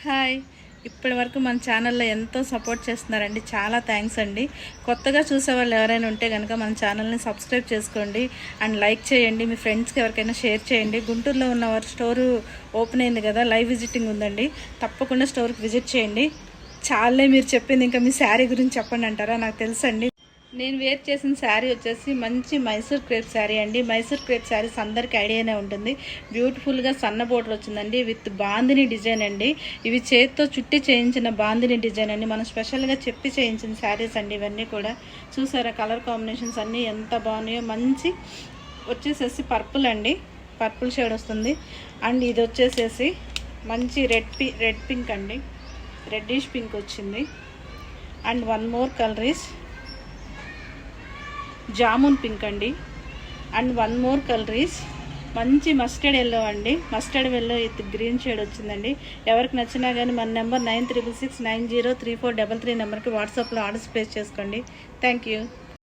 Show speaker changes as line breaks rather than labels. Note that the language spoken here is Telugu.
హాయ్, ఇప్పటి వరకు మన ఛానల్లో ఎంతో సపోర్ట్ చేస్తున్నారండి. చాలా థ్యాంక్స్ అండి. కొత్తగా చూసే వాళ్ళు ఎవరైనా ఉంటే కనుక మన ఛానల్ని సబ్స్క్రైబ్ చేసుకోండి అండ్ లైక్ చేయండి. మీ ఫ్రెండ్స్కి ఎవరికైనా షేర్ చేయండి. గుంటూరులో ఉన్న వారు స్టోరు ఓపెన్ అయింది కదా, లైవ్ విజిటింగ్ ఉందండి. తప్పకుండా స్టోర్కి విజిట్ చేయండి. చాలే మీరు చెప్పింది, ఇంకా మీ శారీ గురించి చెప్పండి అంటారా? నాకు తెలుసండి. నేను వేర్ చేసిన శారీ వచ్చేసి మంచి మైసూర్ క్రేప్ శారీ అండి. మైసూర్ క్రేప్ శారీస్ అందరికీ ఐడియానే ఉంటుంది. బ్యూటిఫుల్గా సన్న బోర్డర్ వచ్చిందండి విత్ బాందిని డిజైన్ అండి. ఇవి చేత్తో చుట్టి చేయించిన బాందిని డిజైన్ అండి. మనం స్పెషల్గా చెప్పి చేయించిన శారీస్ అండి ఇవన్నీ కూడా. చూసారా కలర్ కాంబినేషన్స్ అన్నీ ఎంత బాగున్నాయో. మంచి వచ్చేసేసి పర్పుల్ అండి, పర్పుల్ షేడ్ వస్తుంది. అండ్ ఇది వచ్చేసేసి మంచి రెడ్ పింక్ అండి, రెడ్డిష్ పింక్ వచ్చింది. And one more colour is jamun pink అండి. And one more colour is మంచి మస్టర్డ్ ఎల్లో అండి. Mustard yellow with green shade వచ్చిందండి. ఎవరికి నచ్చినా కానీ మన నెంబర్ 9669034333 నెంబర్కి వాట్సాప్లో ఆర్డర్స్ ప్లేస్ చేసుకోండి. Thank you.